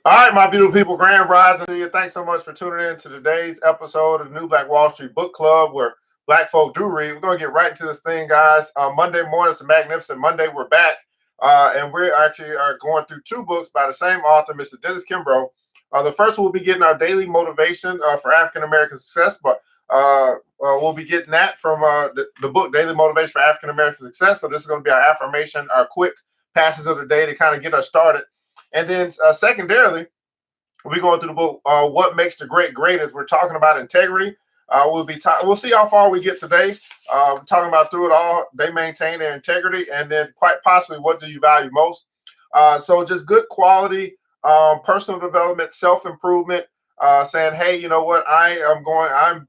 All right, my beautiful people, Grand Rising to you. Thanks so much for tuning in to today's episode of the New Black Wall Street Book Club, where Black folk do read. We're going to get right into this thing, guys. Monday morning, it's a magnificent Monday. We're back, and we actually are going through two books by the same author, Mr. Dennis Kimbro. The first, we'll be getting our daily motivation for African American success, but we'll be getting that from the book Daily Motivation for African American Success. So this is going to be our affirmation, our quick passes of the day to kind of get us started. And then secondarily, we're going through the book, What Makes the Great Great, as we're talking about integrity. We'll see how far we get today. We're talking about through it all, they maintain their integrity, and then quite possibly, what do you value most? So just good quality personal development, self-improvement, saying, hey, you know what, I'm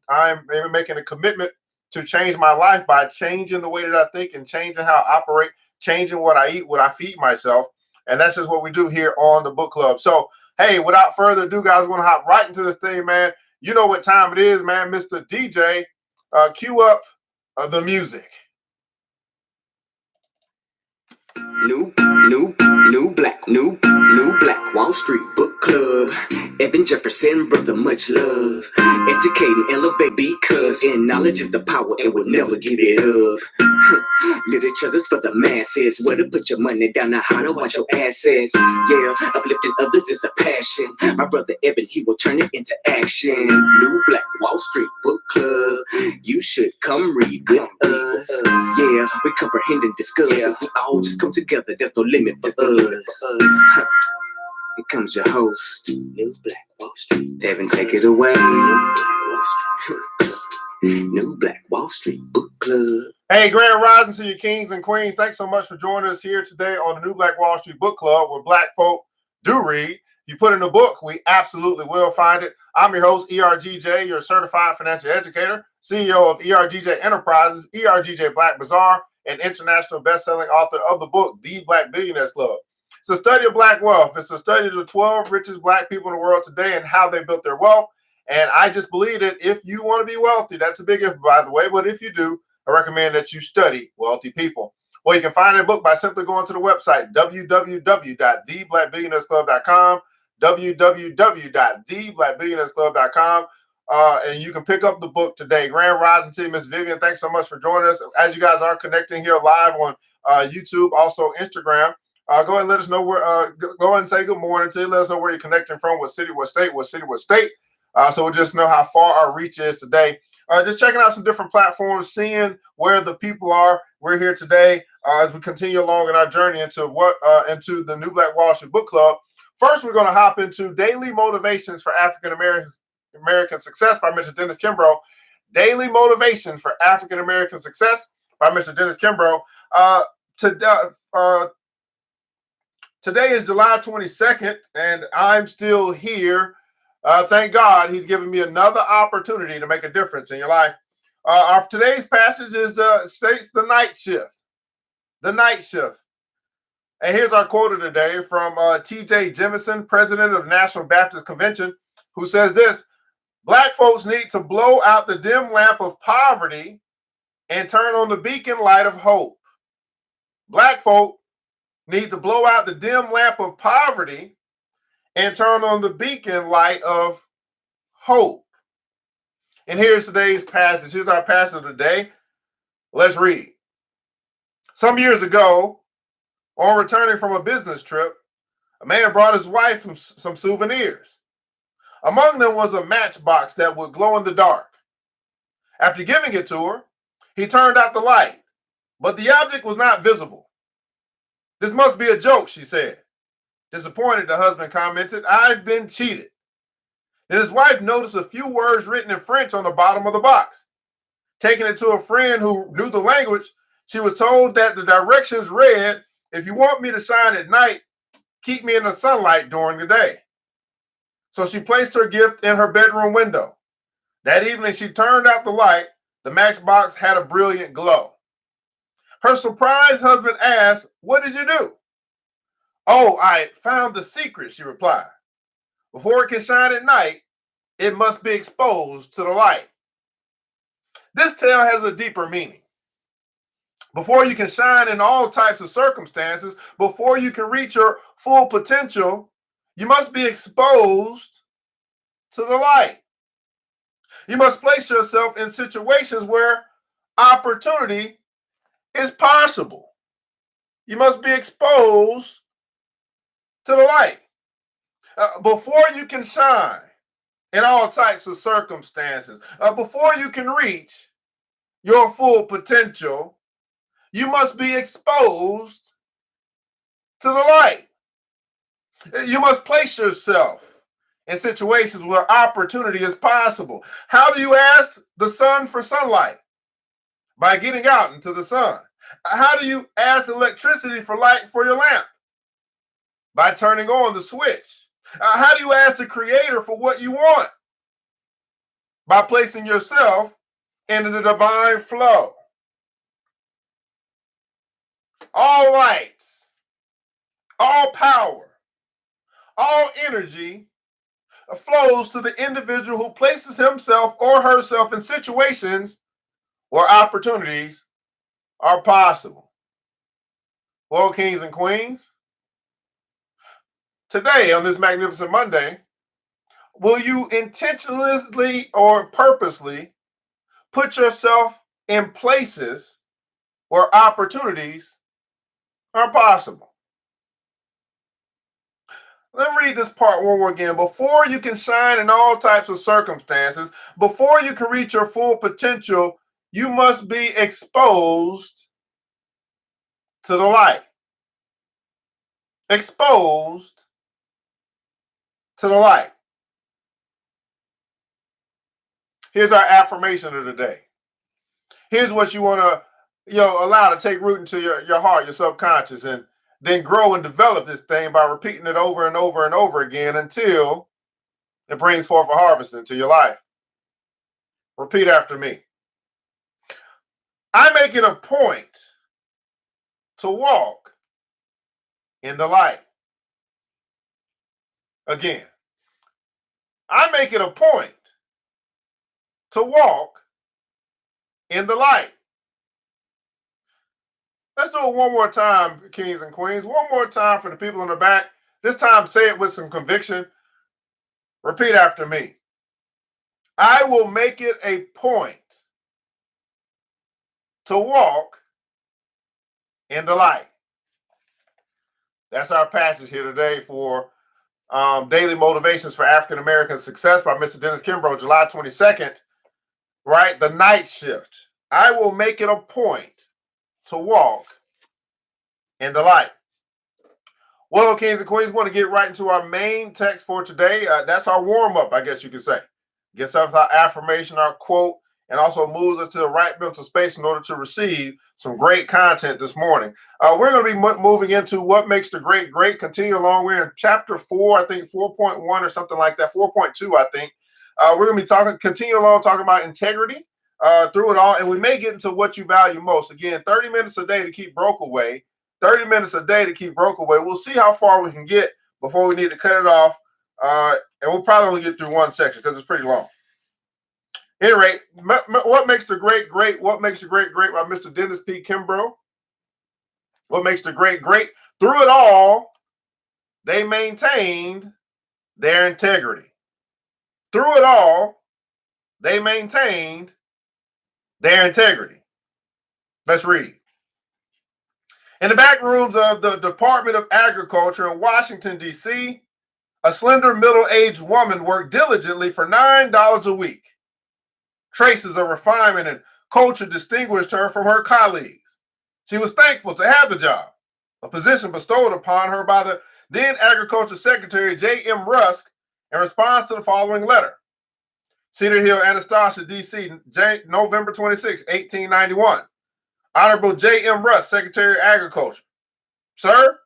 maybe making a commitment to change my life by changing the way that I think and changing how I operate, changing what I eat, what I feed myself. And that's just what we do here on the book club. So, hey, without further ado, guys, we're going to hop right into this thing, man. You know what time it is, man. Mr. DJ, cue up the music. New Black Wall Street Book Club. Evan Jefferson, brother, much love. Educate and elevate because in knowledge is the power and we'll never give it up. Literature's for the masses. Where to put your money down and how to watch your assets. Yeah, uplifting others is a passion. My brother Evan, he will turn it into action. New Black Wall Street Book Club. You should come read with us. Yeah, we comprehend and discuss. If we all just come together, there's no limit for us. Here comes your host, New Black Wall Street. Evan, take it away. New Black Wall Street Book Club. Hey, Grand Rising to you kings and queens. Thanks so much for joining us here today on the New Black Wall Street Book Club, where Black folk do read. You put in the book, we absolutely will find it. I'm your host, ERGJ, your certified financial educator, CEO of ERGJ Enterprises, ERGJ Black Bazaar, and international best-selling author of the book, The Black Billionaires Club. It's a study of Black wealth. It's a study of the 12 richest Black people in the world today and how they built their wealth. And I just believe that if you want to be wealthy, that's a big if, by the way, but if you do, I recommend that you study wealthy people. Well, you can find the book by simply going to the website, www.theblackbillionairesclub.com, www.theblackbillionairesclub.com, and you can pick up the book today. Grand Rising to you, Miss Vivian. Thanks so much for joining us. As you guys are connecting here live on YouTube, also Instagram, go ahead and let us know where, go ahead and say good morning to you. Let us know where you're connecting from, what city, what state, so we'll just know how far our reach is today. Just checking out some different platforms, seeing where the people are. We're here today as we continue along in our journey into the New Black Wall Street Book Club. First, we're going to hop into Daily Motivations for African American Success by Mr. Dennis Kimbro. Daily Motivations for African American Success by Mr. Dennis Kimbro. Today is July 22nd, and I'm still here. Thank God he's given me another opportunity to make a difference in your life. Our today's passage is states the night shift. The night shift. And here's our quote of the day from T.J. Jemison, president of the National Baptist Convention, who says this: Black folks need to blow out the dim lamp of poverty and turn on the beacon light of hope. Black folk need to blow out the dim lamp of poverty and turn on the beacon light of hope. And here's today's passage. Here's our passage of the day. Let's read. Some years ago, on returning from a business trip, a man brought his wife some souvenirs. Among them was a matchbox that would glow in the dark. After giving it to her, he turned out the light, but the object was not visible. This must be a joke, she said. Disappointed, the husband commented, I've been cheated. And his wife noticed a few words written in French on the bottom of the box. Taking it to a friend who knew the language, she was told that the directions read, if you want me to shine at night, keep me in the sunlight during the day. So she placed her gift in her bedroom window. That evening, she turned out the light. The matchbox had a brilliant glow. Her surprised husband asked, what did you do? Oh, I found the secret, she replied. Before it can shine at night, it must be exposed to the light. This tale has a deeper meaning. Before you can shine in all types of circumstances, before you can reach your full potential, You must be exposed to the light. You must place yourself in situations where opportunity is possible. You must be exposed to the light. Before you can shine in all types of circumstances, before you can reach your full potential, you must be exposed to the light. You must place yourself in situations where opportunity is possible. How do you ask the sun for sunlight? By getting out into the sun. How do you ask electricity for light for your lamp? By turning on the switch. How do you ask the creator for what you want? By placing yourself into the divine flow. All light, all power, all energy flows to the individual who places himself or herself in situations where opportunities are possible. Well, kings and queens, today on this magnificent Monday, will you intentionally or purposely put yourself in places where opportunities are possible? Let me read this part one more again. Before you can shine in all types of circumstances, before you can reach your full potential, you must be exposed to the light. Exposed to the light. Here's our affirmation of the day. Here's what you want to allow to take root into your heart, your subconscious, and then grow and develop this thing by repeating it over and over and over again until it brings forth a harvest into your life. Repeat after me. I make it a point to walk in the light. Again, I make it a point to walk in the light. Let's do it one more time, kings and queens. One more time for the people in the back. This time, say it with some conviction. Repeat after me. I will make it a point to walk in the light. That's our passage here today for Daily Motivations for African American Success by Mr. Dennis Kimbro, July 22nd, right? The night shift. I will make it a point to walk in the light. Well, kings and queens, want to get right into our main text for today. That's our warm-up, I guess you could say. Gets us our affirmation, our quote, and also moves us to the right mental space in order to receive some great content this morning. We're going to be moving into what makes the great great. Continue along. We're in chapter 4, I think 4.1 or something like that, 4.2, I think. We're going to be continue along talking about integrity through it all, and we may get into what you value most. Again, 30 minutes a day to keep broke away. 30 minutes a day to keep broke away. We'll see how far we can get before we need to cut it off. And we'll probably only get through one section because it's pretty long. At any rate, what makes the great great? What makes the great great by Mr. Dennis P. Kimbro. What makes the great great? Through it all, they maintained their integrity. Through it all, they maintained their integrity. Let's read. In the back rooms of the Department of Agriculture in Washington, D.C., a slender middle-aged woman worked diligently for $9 a week. Traces of refinement and culture distinguished her from her colleagues. She was thankful to have the job, a position bestowed upon her by the then Agriculture Secretary J.M. Rusk in response to the following letter. Cedar Hill, Anastasia, D.C., November 26, 1891. Honorable J.M. Rusk, Secretary of Agriculture. Sir,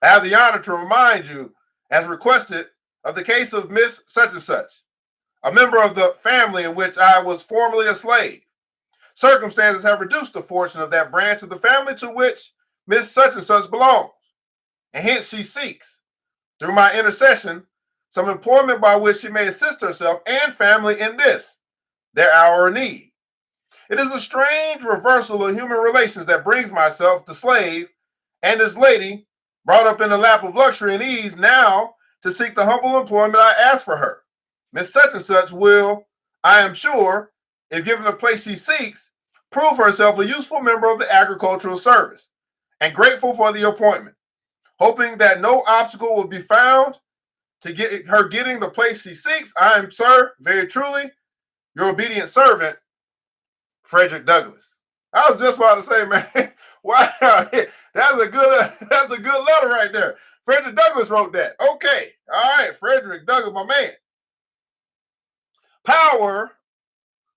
I have the honor to remind you, as requested, of the case of Miss Such and Such, a member of the family in which I was formerly a slave. Circumstances have reduced the fortune of that branch of the family to which Miss Such and Such belongs, and hence she seeks, through my intercession, some employment by which she may assist herself and family in this, their hour of need. It is a strange reversal of human relations that brings myself, the slave, and this lady, brought up in the lap of luxury and ease, now to seek the humble employment I asked for her. Miss Such and Such will, I am sure, if given the place she seeks, prove herself a useful member of the agricultural service, and grateful for the appointment, hoping that no obstacle will be found to get her getting the place she seeks. I am, sir, very truly, your obedient servant, Frederick Douglass. I was just about to say, man, wow, that's a good letter right there. Frederick Douglass wrote that. Okay, all right, Frederick Douglass, my man. Power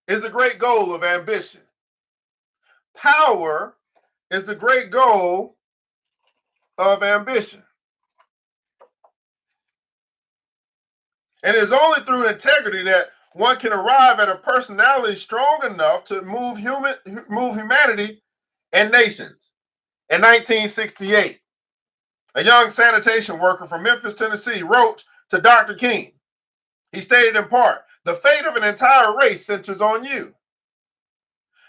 is the great goal of ambition. Power is the great goal of ambition. And it's only through integrity that one can arrive at a personality strong enough to move humanity and nations. In 1968, a young sanitation worker from Memphis, Tennessee, wrote to Dr. King. He stated in part, "The fate of an entire race centers on you."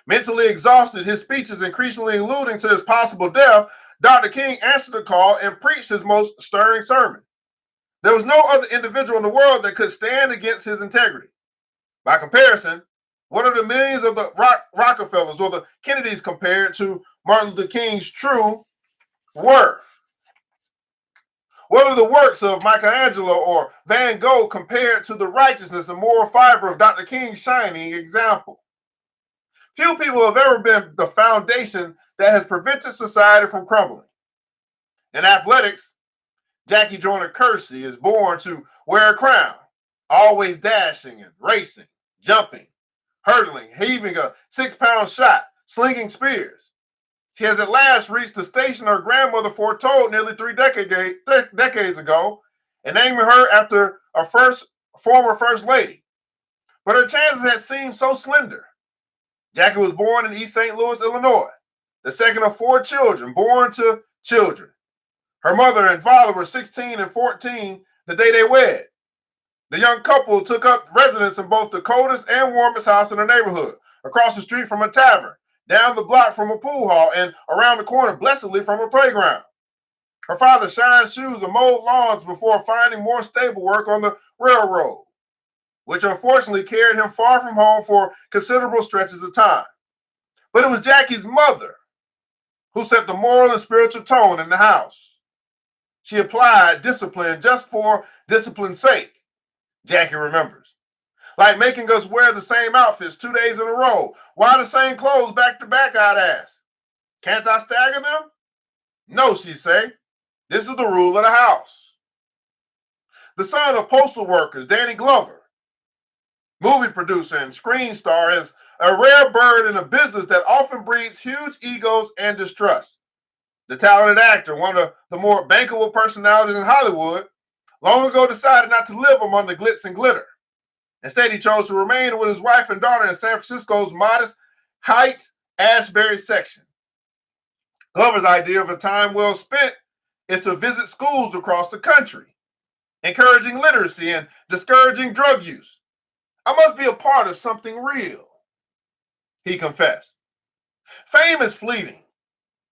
Mentally exhausted, his speeches increasingly alluding to his possible death, Dr. King answered the call and preached his most stirring sermon. There was no other individual in the world that could stand against his integrity. By comparison, what are the millions of the Rockefellers or the Kennedys compared to Martin Luther King's true worth? What are the works of Michelangelo or Van Gogh compared to the righteousness and moral fiber of Dr. King's shining example? Few people have ever been the foundation that has prevented society from crumbling. In athletics, Jackie Joyner Kersee is born to wear a crown, always dashing and racing, jumping, hurdling, heaving a 6-pound shot, slinging spears. She has at last reached the station her grandmother foretold nearly 3 decades ago, and naming her after a former first lady. But her chances had seemed so slender. Jackie was born in East St. Louis, Illinois, the second of 4 children born to children. Her mother and father were 16 and 14 the day they wed. The young couple took up residence in both the coldest and warmest house in the neighborhood, across the street from a tavern, down the block from a pool hall, and around the corner blessedly from a playground. Her father shined shoes and mowed lawns before finding more stable work on the railroad, which unfortunately carried him far from home for considerable stretches of time. But it was Jackie's mother who set the moral and spiritual tone in the house. She applied discipline just for discipline's sake, Jackie remembers. Like making us wear the same outfits 2 days in a row. Why the same clothes back to back, I'd ask. Can't I stagger them? No, she'd say. This is the rule of the house. The son of postal workers, Danny Glover, movie producer and screen star, is a rare bird in a business that often breeds huge egos and distrust. The talented actor, one of the more bankable personalities in Hollywood, long ago decided not to live among the glitz and glitter. Instead, he chose to remain with his wife and daughter in San Francisco's modest Haight-Ashbury section. Glover's idea of a time well spent is to visit schools across the country, encouraging literacy and discouraging drug use. I must be a part of something real, he confessed. Fame is fleeting.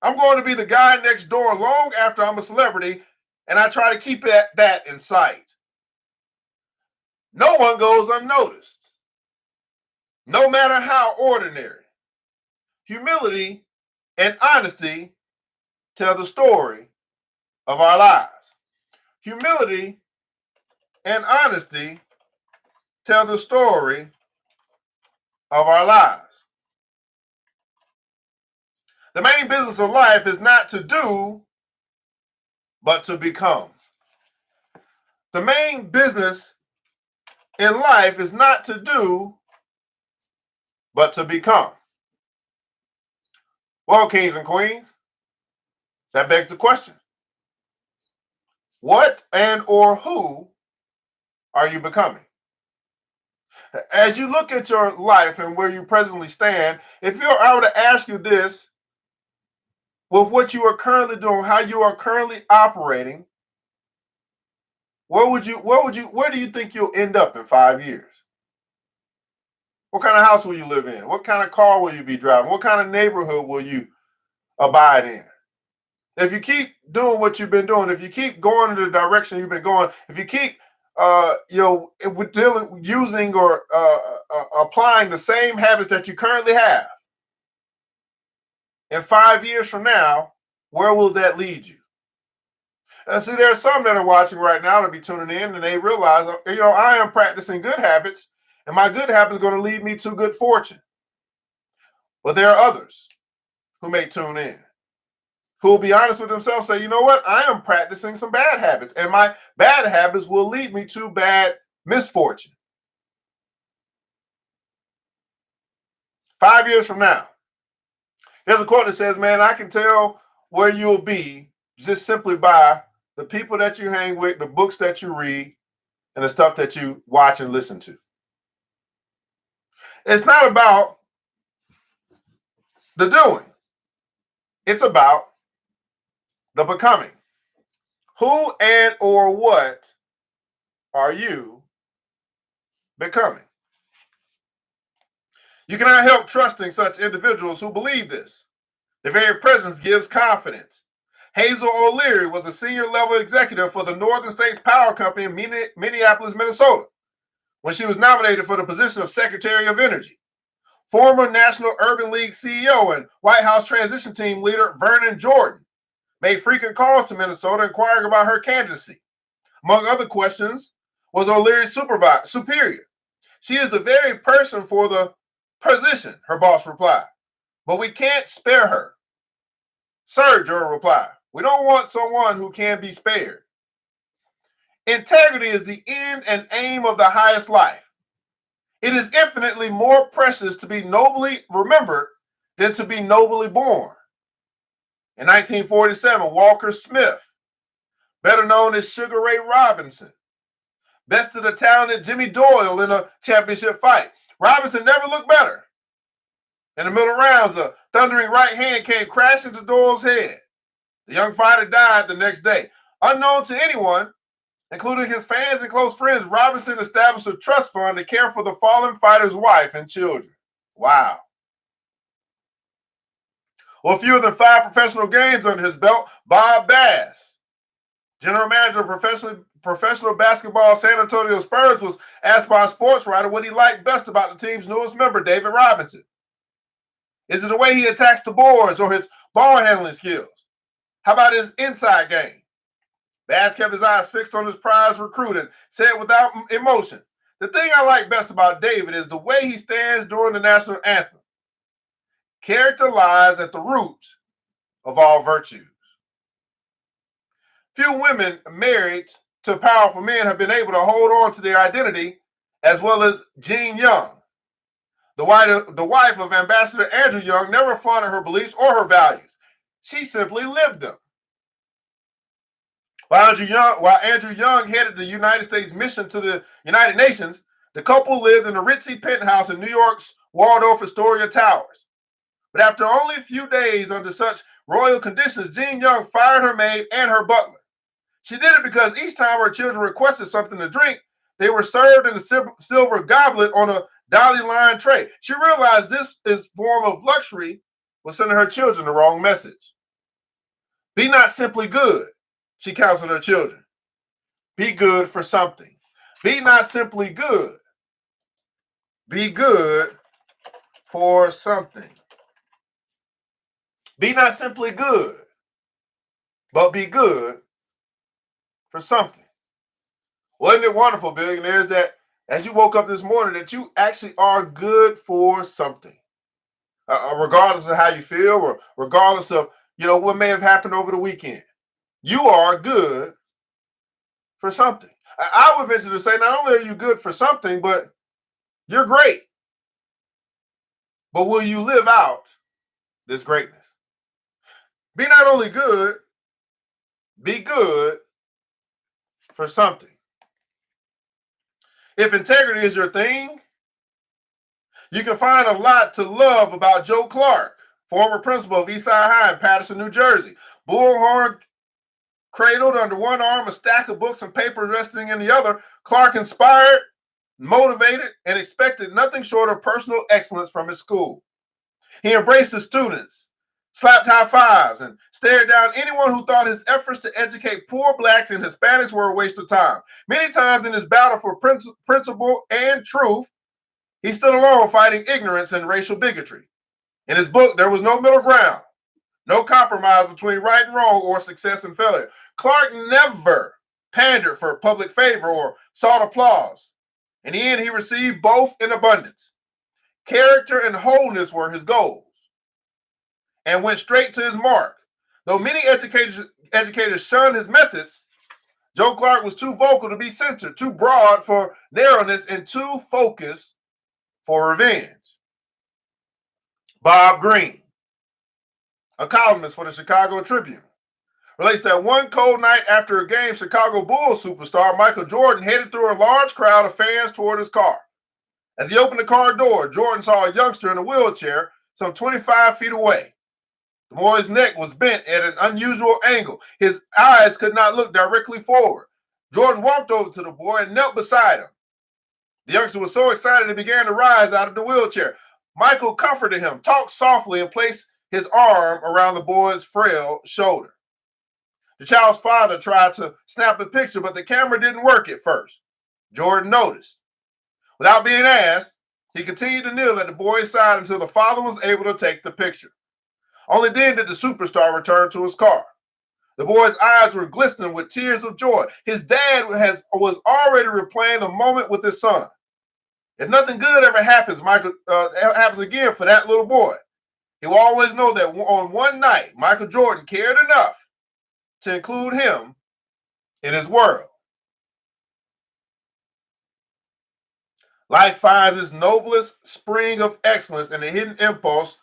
I'm going to be the guy next door long after I'm a celebrity, and I try to keep that in sight. No one goes unnoticed, no matter how ordinary. Humility and honesty tell the story of our lives. Humility and honesty tell the story of our lives. The main business of life is not to do, but to become. The main business in life is not to do, but to become. Well, kings and queens, that begs the question. What and or who are you becoming? As you look at your life and where you presently stand, if I were to ask you this, with what you are currently doing, how you are currently operating, where do you think you'll end up in 5 years? What kind of house will you live in? What kind of car will you be driving? What kind of neighborhood will you abide in? If you keep doing what you've been doing, if you keep going in the direction you've been going, if you keep using or applying the same habits that you currently have, in 5 years from now, where will that lead you? And see, there are some that are watching right now to be tuning in, and they realize, I am practicing good habits, and my good habits are going to lead me to good fortune. But there are others who may tune in, who will be honest with themselves, say, you know what, I am practicing some bad habits, and my bad habits will lead me to bad misfortune. 5 years from now, there's a quote that says, man, I can tell where you'll be just simply by the people that you hang with, the books that you read, and the stuff that you watch and listen to. It's not about the doing. It's about the becoming. Who and or what are you becoming? You cannot help trusting such individuals who believe this. Their very presence gives confidence. Hazel O'Leary was a senior level executive for the Northern States Power Company in Minneapolis, Minnesota, when she was nominated for the position of Secretary of Energy. Former National Urban League CEO and White House transition team leader Vernon Jordan made frequent calls to Minnesota inquiring about her candidacy. Among other questions was O'Leary's superior. She is the very person for the position, her boss replied. But we can't spare her. Sir, Jordan replied, we don't want someone who can be spared. Integrity is the end and aim of the highest life. It is infinitely more precious to be nobly remembered than to be nobly born. In 1947, Walker Smith, better known as Sugar Ray Robinson, bested the talented Jimmy Doyle in a championship fight. Robinson never looked better. In the middle rounds, a thundering right hand came crashing to Doyle's head. The young fighter died the next day. Unknown to anyone, including his fans and close friends, Robinson established a trust fund to care for the fallen fighter's wife and children. Wow. Well, fewer than 5 professional games under his belt, Bob Bass, general manager of professional basketball San Antonio Spurs, was asked by a sports writer what he liked best about the team's newest member, David Robinson. Is it the way he attacks the boards or his ball handling skills? How about his inside game? Bass kept his eyes fixed on his prize recruit and said without emotion, the thing I like best about David is the way he stands during the national anthem. Character lies at the root of all virtues. Few women married to powerful men have been able to hold on to their identity as well as Jean Young. The wife of Ambassador Andrew Young never flaunted her beliefs or her values. She simply lived them. While Andrew Young headed the United States mission to the United Nations, the couple lived in a ritzy penthouse in New York's Waldorf Astoria Towers. But after only a few days under such royal conditions, Jean Young fired her maid and her butler. She did it because each time her children requested something to drink, they were served in a silver goblet on a dolly line tray. She realized this form of luxury was sending her children the wrong message. Be not simply good, she counseled her children. Be good for something. Be not simply good. Be good for something. Be not simply good, but be good for something. Wasn't it wonderful, billionaires, that as you woke up this morning, that you actually are good for something, regardless of how you feel, or regardless of what may have happened over the weekend. You are good for something. I would venture to say, not only are you good for something, but you're great. But will you live out this greatness? Be not only good, be good for something. If integrity is your thing, you can find a lot to love about Joe Clark, former principal of Eastside High in Paterson, New Jersey. Bullhorn cradled under one arm, a stack of books and papers resting in the other, Clark inspired, motivated, and expected nothing short of personal excellence from his school. He embraced his students, slapped high fives, and stared down anyone who thought his efforts to educate poor blacks and Hispanics were a waste of time. Many times in his battle for principle and truth, he stood alone fighting ignorance and racial bigotry. In his book, there was no middle ground, no compromise between right and wrong or success and failure. Clark never pandered for public favor or sought applause. In the end, he received both in abundance. Character and wholeness were his goals, and went straight to his mark. Though many educators shunned his methods, Joe Clark was too vocal to be censored, too broad for narrowness, and too focused for revenge. Bob Greene, a columnist for the Chicago Tribune, relates that one cold night after a game, Chicago Bulls superstar Michael Jordan headed through a large crowd of fans toward his car. As he opened the car door, Jordan saw a youngster in a wheelchair some 25 feet away. The boy's neck was bent at an unusual angle. His eyes could not look directly forward. Jordan walked over to the boy and knelt beside him. The youngster was so excited he began to rise out of the wheelchair. Michael comforted him, talked softly, and placed his arm around the boy's frail shoulder. The child's father tried to snap a picture, but the camera didn't work at first. Jordan noticed. Without being asked, he continued to kneel at the boy's side until the father was able to take the picture. Only then did the superstar return to his car. The boy's eyes were glistening with tears of joy. His dad was already replaying the moment with his son. If nothing good ever happens, happens again for that little boy, he will always know that on one night, Michael Jordan cared enough to include him in his world. Life finds its noblest spring of excellence in the hidden impulse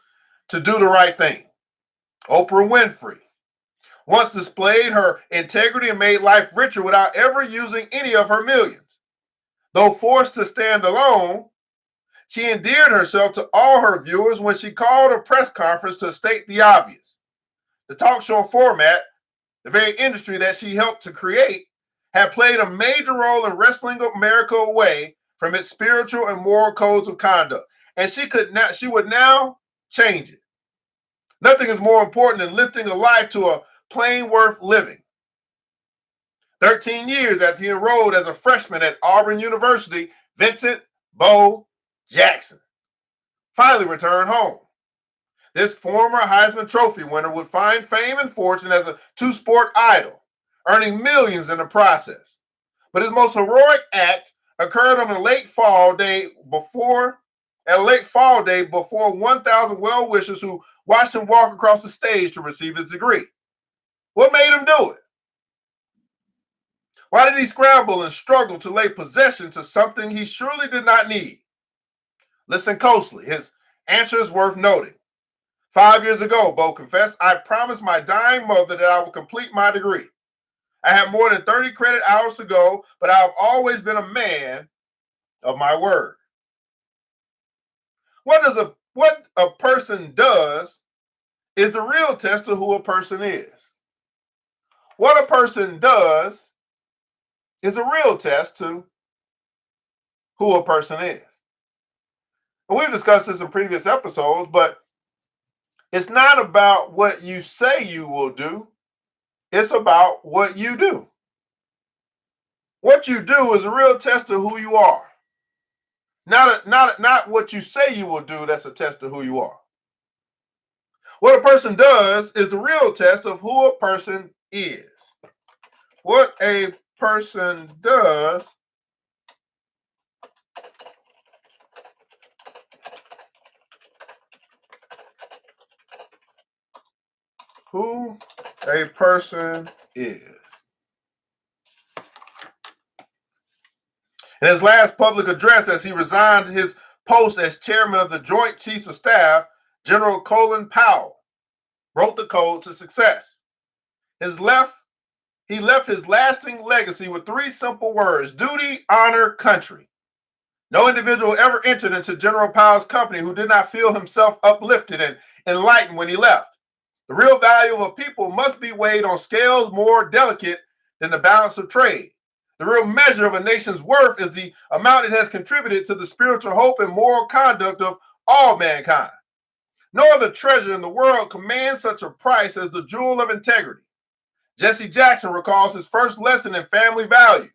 to do the right thing. Oprah Winfrey once displayed her integrity and made life richer without ever using any of her millions. Though forced to stand alone, she endeared herself to all her viewers when she called a press conference to state the obvious. The talk show format, the very industry that she helped to create, had played a major role in wrestling America away from its spiritual and moral codes of conduct, and she would now change it. Nothing is more important than lifting a life to a plane worth living. 13 years after he enrolled as a freshman at Auburn University, Vincent Bo Jackson finally returned home. This former Heisman Trophy winner would find fame and fortune as a two-sport idol, earning millions in the process. But his most heroic act occurred on a late fall day before 1,000 well-wishers who watched him walk across the stage to receive his degree. What made him do it? Why did he scramble and struggle to lay possession to something he surely did not need? Listen closely. His answer is worth noting. 5 years ago, Bo confessed, I promised my dying mother that I would complete my degree. I have more than 30 credit hours to go, but I've always been a man of my word. What a person does is the real test of who a person is. What a person does is a real test to who a person is. And we've discussed this in previous episodes, but it's not about what you say you will do. It's about what you do. What you do is a real test of who you are. Not what you say you will do, that's a test of who you are. What a person does is the real test of who a person is. What a person does who a person is. In his last public address, as he resigned his post as chairman of the Joint Chiefs of Staff, General Colin Powell wrote the code to success. He left his lasting legacy with three simple words: duty, honor, country. No individual ever entered into General Powell's company who did not feel himself uplifted and enlightened when he left. The real value of a people must be weighed on scales more delicate than the balance of trade. The real measure of a nation's worth is the amount it has contributed to the spiritual hope and moral conduct of all mankind. No other treasure in the world commands such a price as the jewel of integrity. Jesse Jackson recalls his first lesson in family values.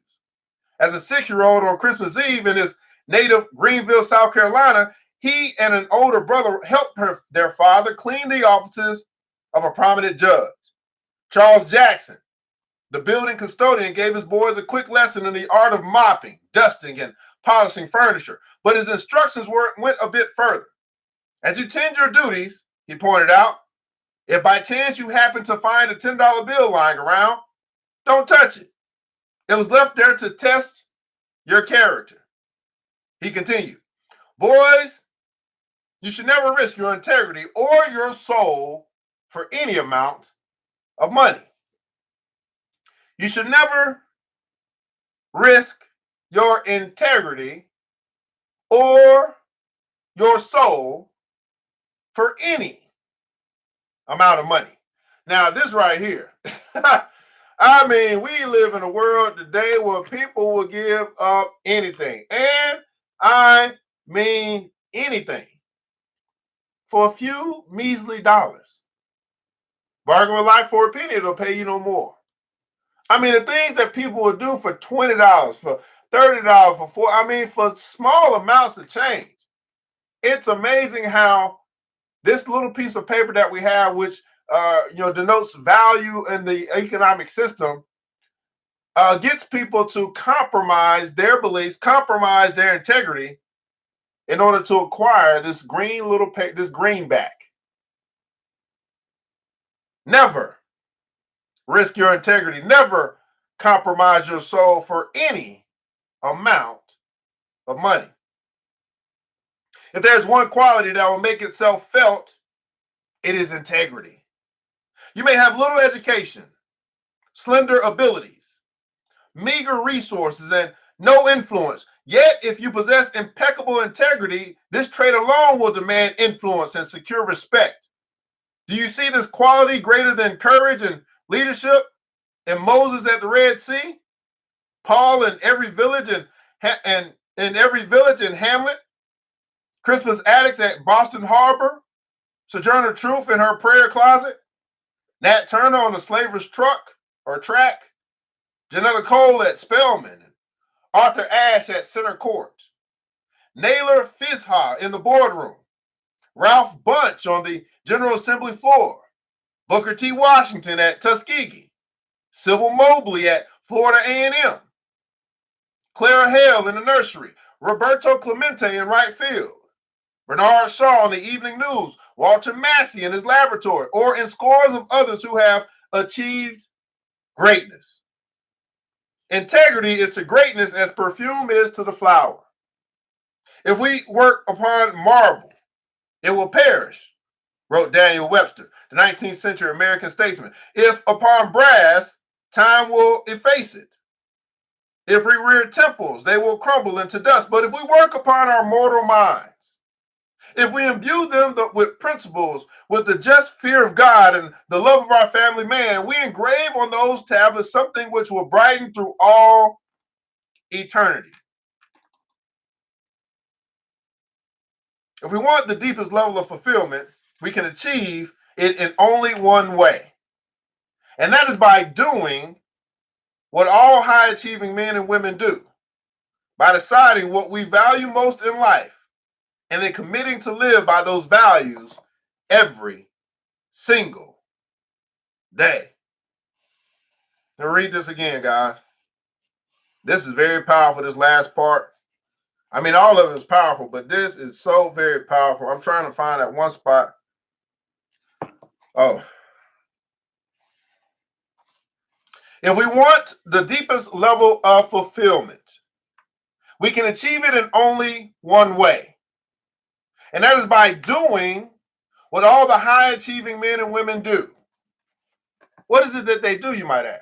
As a 6-year-old on Christmas Eve in his native Greenville, South Carolina, he and an older brother helped their father clean the offices of a prominent judge. Charles Jackson, the building custodian, gave his boys a quick lesson in the art of mopping, dusting, and polishing furniture, but his instructions went a bit further. As you tend your duties, he pointed out, if by chance you happen to find a $10 bill lying around, don't touch it. It was left there to test your character. He continued, boys, you should never risk your integrity or your soul for any amount of money. You should never risk your integrity or your soul for any amount of money. Now, this right here, I mean, we live in a world today where people will give up anything, and I mean anything, for a few measly dollars. Bargain with life for a penny, it'll pay you no more. I mean, the things that people will do for $20, for $30, for small amounts of change. It's amazing how this little piece of paper that we have, which denotes value in the economic system, gets people to compromise their beliefs, compromise their integrity in order to acquire this this greenback. Never risk your integrity. Never compromise your soul for any amount of money. If there's one quality that will make itself felt, it is integrity. You may have little education, slender abilities, meager resources, and no influence. Yet, if you possess impeccable integrity, this trait alone will demand influence and secure respect. Do you see this quality greater than courage and leadership in Moses at the Red Sea, Paul in every village and in every village and hamlet, Christmas addicts at Boston Harbor, Sojourner Truth in her prayer closet, Nat Turner on the slaver's track, Janetta Cole at Spelman, Arthur Ashe at Center Court, Naylor Fizha in the boardroom, Ralph Bunche on the General Assembly floor, Booker T. Washington at Tuskegee, Sybil Mobley at Florida A&M, Clara Hale in the nursery, Roberto Clemente in right field, Bernard Shaw on the evening news, Walter Massey in his laboratory, or in scores of others who have achieved greatness. Integrity is to greatness as perfume is to the flower. If we work upon marble, it will perish, wrote Daniel Webster, the 19th century American statesman. If upon brass, time will efface it. If we rear temples, they will crumble into dust. But if we work upon our mortal minds, if we imbue them with principles, with the just fear of God and the love of our family man, we engrave on those tablets something which will brighten through all eternity. If we want the deepest level of fulfillment, we can achieve it in only one way. And that is by doing what all high-achieving men and women do, by deciding what we value most in life, and then committing to live by those values every single day. Now read this again, guys. This is very powerful, this last part. I mean, all of it is powerful, but this is so very powerful. I'm trying to find that one spot. Oh. If we want the deepest level of fulfillment, we can achieve it in only one way. And that is by doing what all the high-achieving men and women do. What is it that they do, you might ask?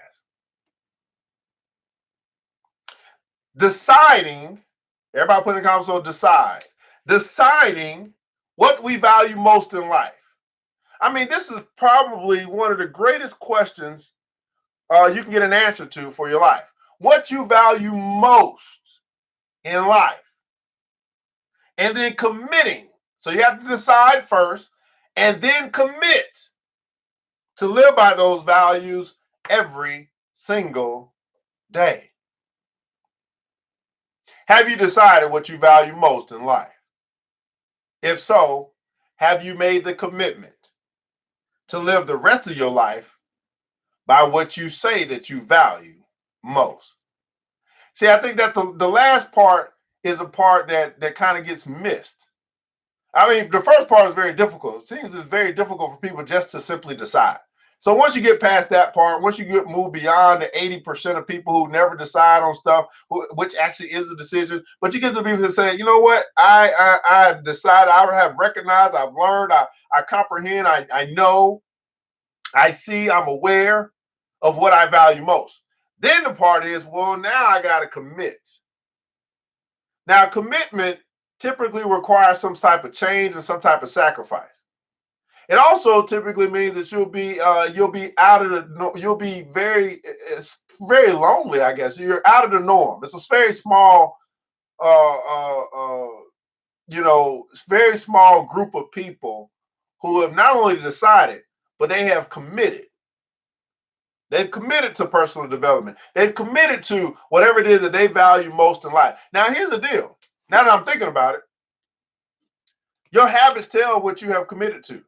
Deciding, everybody put in the comments, so deciding what we value most in life. I mean, this is probably one of the greatest questions you can get an answer to for your life. What you value most in life. And then committing. So you have to decide first and then commit to live by those values every single day. Have you decided what you value most in life? If so, have you made the commitment to live the rest of your life by what you say that you value most? See, I think that the last part is a part that kind of gets missed. I mean, the first part is very difficult. It seems it's very difficult for people just to simply decide. So once you get past that part, once you get moved beyond the 80% of people who never decide on stuff, which actually is a decision, but you get to people that say, you know what, I decided, I have recognized, I've learned, I comprehend, I know, I see, I'm aware of what I value most. Then the part is, well, now I got to commit. Now, commitment typically requires some type of change and some type of sacrifice. It also typically means that you'll be out of the, you'll be it's very lonely, I guess. You're out of the norm. It's a very small, very small group of people who have not only decided, but they have committed. They've committed to personal development. They've committed to whatever it is that they value most in life. Now, here's the deal. Now that I'm thinking about it, your habits tell what you have committed to.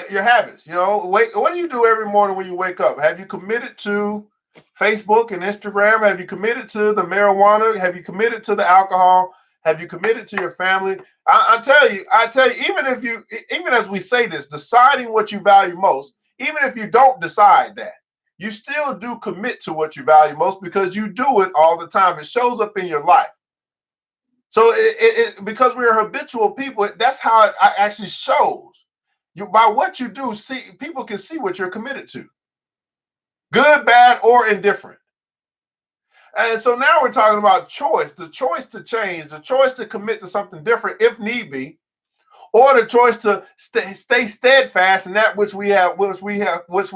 Your habits, what do you do every morning when you wake up? Have you committed to Facebook and Instagram? Have you committed to the marijuana? Have you committed to the alcohol? Have you committed to your family? I tell you, even as we say this, deciding what you value most, even if you don't decide that, you still do commit to what you value most because you do it all the time. It shows up in your life. So because we're habitual people, that's how it actually shows. By what you do, people can see what you're committed to. Good, bad, or indifferent. And so now we're talking about choice, the choice to change, the choice to commit to something different if need be, or the choice to stay steadfast in that which we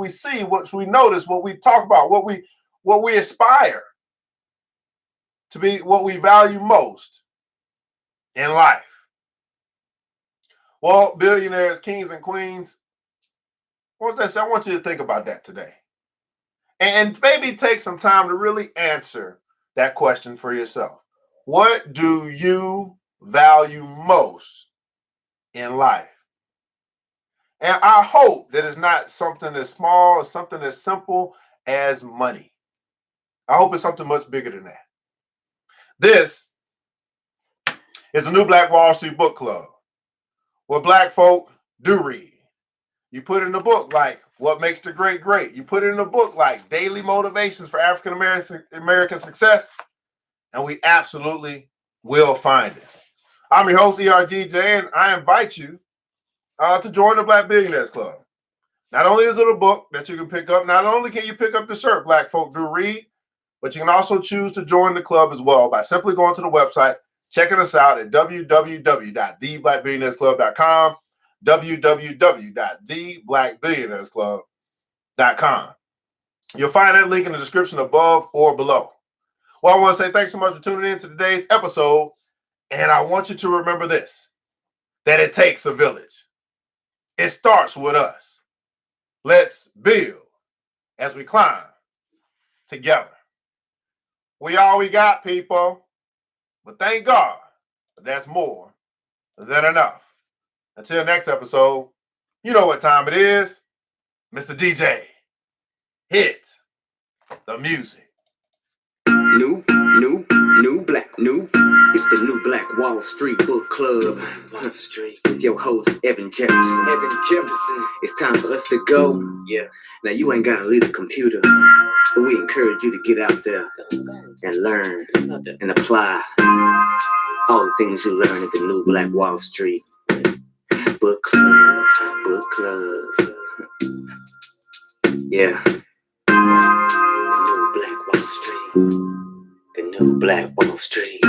see, which we notice, what we talk about, what we aspire to be, what we value most in life. Well, billionaires, kings, and queens, what's that say? I want you to think about that today. And maybe take some time to really answer that question for yourself. What do you value most in life? And I hope that it's not something as small or something as simple as money. I hope it's something much bigger than that. This is the New Black Wall Street Book Club, where Black folk do read. You put in a book like What Makes the Great Great. You put in a book like Daily Motivations for African American Success, and we absolutely will find it. I'm your host, ERGJ, and I invite you to join the Black Billionaires Club. Not only is it a book that you can pick up, not only can you pick up the shirt Black Folk Do Read, but you can also choose to join the club as well by simply going to the website, checking us out at www.theblackbillionairesclub.com, www.theblackbillionairesclub.com. You'll find that link in the description above or below. Well, I want to say thanks so much for tuning in to today's episode, and I want you to remember this, that it takes a village. It starts with us. Let's build as we climb together. We all we got, people, but thank God that's more than enough. Until next episode, you know what time it is. Mr. DJ, hit the music. New black. It's the New Black Wall Street Book Club. With your host, Evan Jefferson. It's time for us to go. Yeah. Now, you ain't got to leave the computer, but we encourage you to get out there and learn and apply all the things you learn at the New Black Wall Street Book Club. Yeah. The New Black Wall Street.